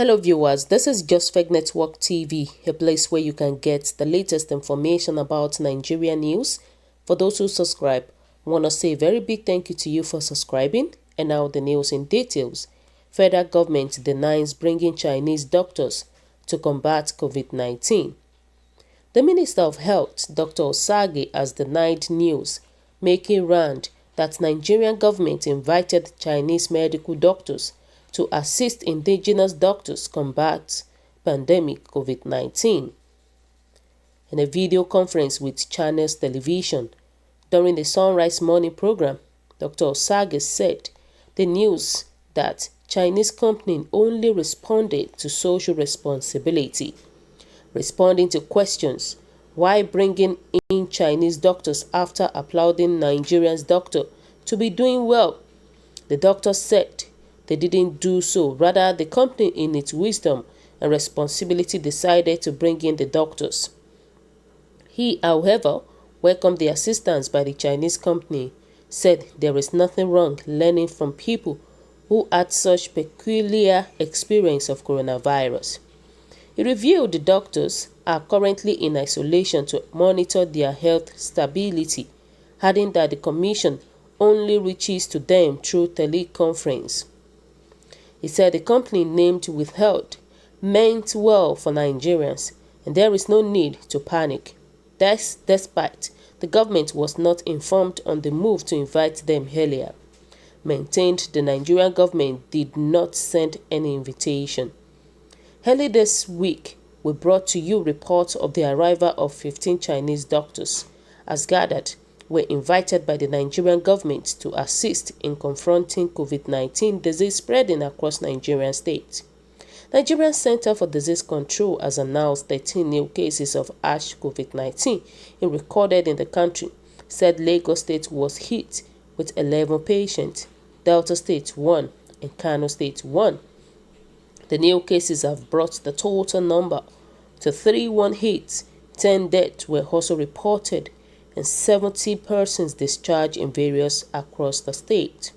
Hello viewers, this is Døçtør Network TV, a place where you can get the latest information about Nigerian news. For those who subscribe, I want to say a very big thank you to you for subscribing. And now the news in details. Federal government denies bringing Chinese doctors to combat COVID-19. The Minister of Health, Dr. Osagie, has denied news making round that Nigerian government invited Chinese medical doctors to assist indigenous doctors combat pandemic COVID-19. In a video conference with Channels Television during the Sunrise Morning program, Dr. Osagie said the news that Chinese company only responded to social responsibility, responding to questions why bringing in Chinese doctors after applauding Nigerians' doctor to be doing well. The doctor said they didn't do so. Rather, the company in its wisdom and responsibility decided to bring in the doctors. He, however, welcomed the assistance by the Chinese company, said there is nothing wrong learning from people who had such peculiar experience of coronavirus. He revealed the doctors are currently in isolation to monitor their health stability, adding that the commission only reaches to them through teleconference. He said the company named withheld meant well for Nigerians and there is no need to panic. That's despite the government was not informed on the move to invite them earlier. Maintained the Nigerian government did not send any invitation. Early this week, we brought to you reports of the arrival of 15 Chinese doctors, as gathered, were invited by the Nigerian government to assist in confronting COVID-19 disease spreading across Nigerian states. Nigerian Center for Disease Control has announced 13 new cases of ash COVID-19 recorded in the country, said Lagos State was hit with 11 patients, Delta State 1, and Kano State 1. The new cases have brought the total number to 318. 10 deaths were also reported and 70 persons discharged in various across the state.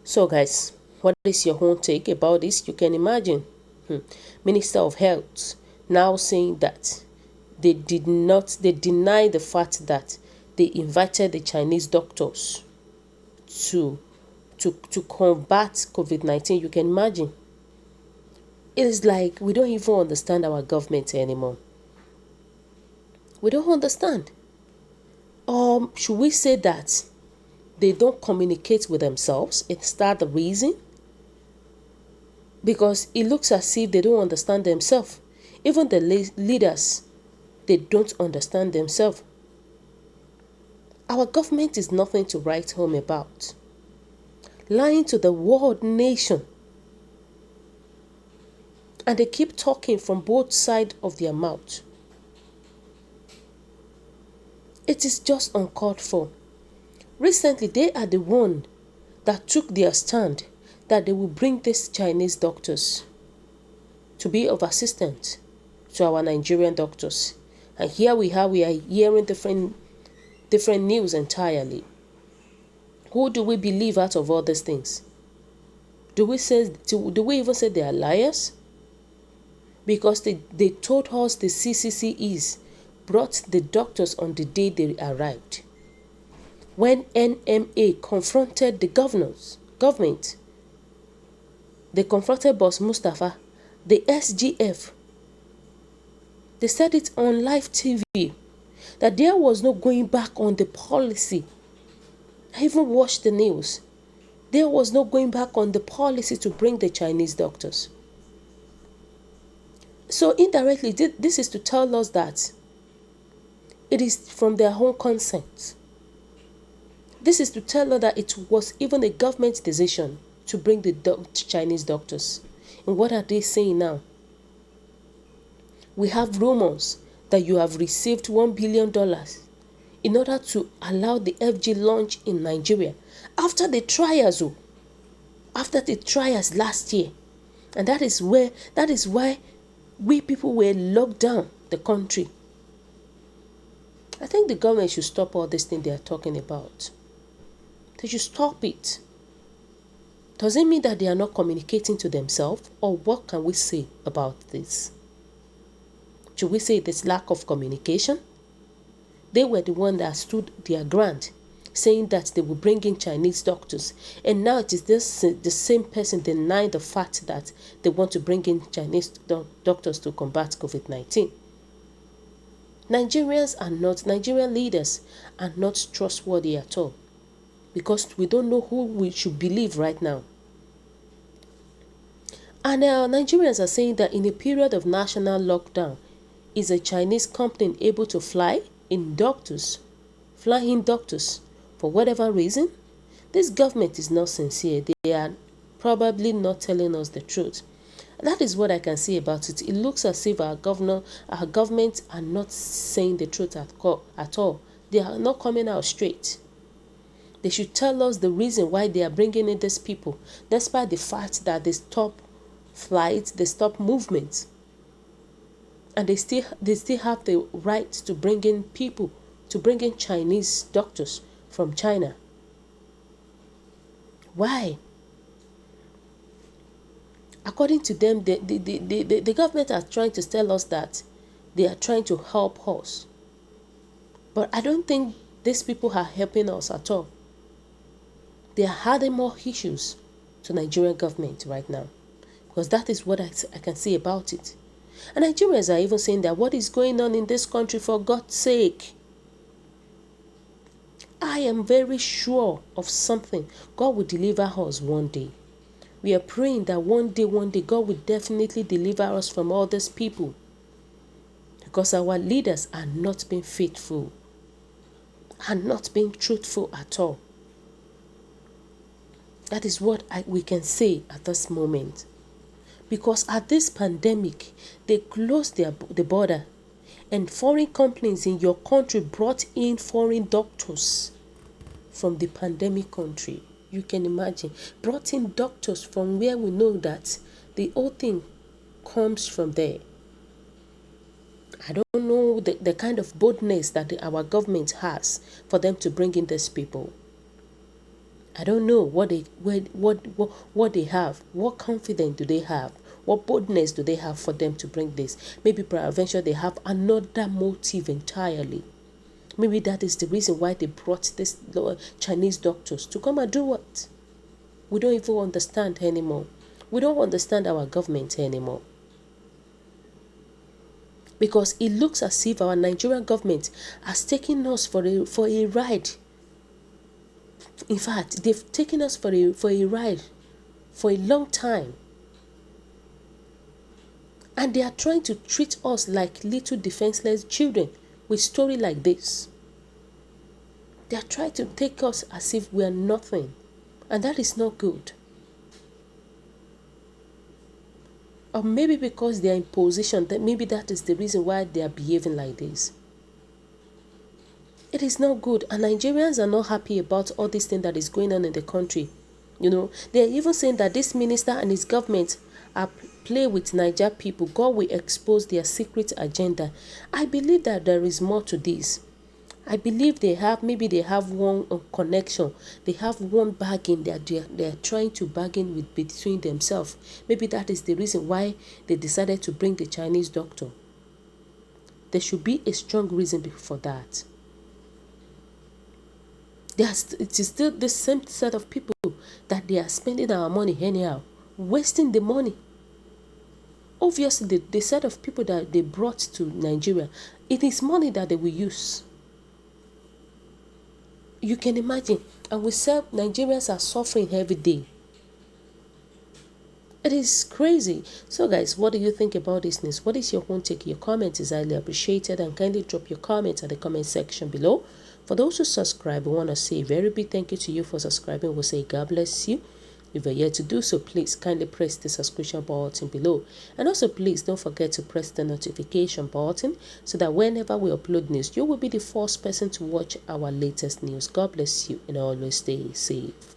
So guys, what is your own take about this? You can imagine Minister of Health now saying that they deny the fact that they invited the Chinese doctors to combat COVID-19. You can imagine. It is like we don't even understand our government anymore. We don't understand. Should we say that they don't communicate with themselves? Is that the reason? Because it looks as if they don't understand themselves. Even the leaders, they don't understand themselves. Our government is nothing to write home about. Lying to the world nation. And they keep talking from both sides of their mouth. It is just uncalled for. Recently, they are the one that took their stand that they will bring these Chinese doctors to be of assistance to our Nigerian doctors. And here we are hearing different news entirely. Who do we believe out of all these things? Do we even say they are liars? Because they told us the CCCEs brought the doctors on the day they arrived. When NMA confronted the government, they confronted Boss Mustafa, the SGF. They said it on live TV that there was no going back on the policy. I even watched the news. There was no going back on the policy to bring the Chinese doctors. So indirectly, this is to tell us that it is from their own consent. This is to tell us that it was even a government decision to bring the Chinese doctors. And what are they saying now? We have rumors that you have received $1 billion in order to allow the FG launch in Nigeria after the trials, last year. And that is why we people were locked down the country. I think the government should stop all this thing they are talking about. They should stop it. Does it mean that they are not communicating to themselves? Or what can we say about this? Should we say this lack of communication? They were the one that stood their ground, saying that they will bring in Chinese doctors. And now it is the same person denying the fact that they want to bring in Chinese doctors to combat COVID-19. Nigerian leaders are not trustworthy at all, because we don't know who we should believe right now. And Nigerians are saying that in a period of national lockdown, is a Chinese company able to fly in doctors for whatever reason? This government is not sincere. They are probably not telling us the truth. That is what I can say about it. It looks as if our government are not saying the truth at all. They are not coming out straight. They should tell us the reason why they are bringing in these people, despite the fact that they stop flights, they stop movements. And they still have the right to bring in people, to bring in Chinese doctors from China. Why? According to them, the government are trying to tell us that they are trying to help us. But I don't think these people are helping us at all. They are adding more issues to Nigerian government right now, because that is what I can say about it. And Nigerians are even saying that what is going on in this country, for God's sake? I am very sure of something. God will deliver us one day. We are praying that one day, God will definitely deliver us from all these people, because our leaders are not being faithful, are not being truthful at all. That is what we can say at this moment. Because at this pandemic, they closed the border, and foreign companies in your country brought in foreign doctors from the pandemic country. You can imagine, brought in doctors from where we know that the whole thing comes from there. I don't know the kind of boldness that our government has for them to bring in these people. I don't know what they have. What confidence do they have? What boldness do they have for them to bring this? Maybe peradventure they have another motive entirely. Maybe that is the reason why they brought this Chinese doctors to come and do what? We don't even understand anymore. We don't understand our government anymore. Because it looks as if our Nigerian government has taken us for a ride. In fact, they've taken us for a ride for a long time. And they are trying to treat us like little defenseless children with story like this. They are trying to take us as if we are nothing. And that is not good. Or maybe because they are in position, that maybe that is the reason why they are behaving like this. It is not good, and Nigerians are not happy about all this thing that is going on in the country. You know, they are even saying that this minister and his government are play with Niger people. God will expose their secret agenda. I believe that there is more to this. I believe they have one connection. They have one bargain that they are trying to bargain with between themselves. Maybe that is the reason why they decided to bring the Chinese doctor. There should be a strong reason for that. It is still the same set of people that they are spending our money anyhow, wasting the money. Obviously, the set of people that they brought to Nigeria, it is money that they will use. You can imagine, and we say Nigerians are suffering every day. It is crazy. So guys, what do you think about this news? What is your own take? Your comment is highly appreciated, and kindly drop your comments at the comment section below. For those who subscribe, we want to say a very big thank you to you for subscribing. We'll say God bless you. If you're yet to do so, please kindly press the subscription button below. And also please don't forget to press the notification button so that whenever we upload news, you will be the first person to watch our latest news. God bless you and always stay safe.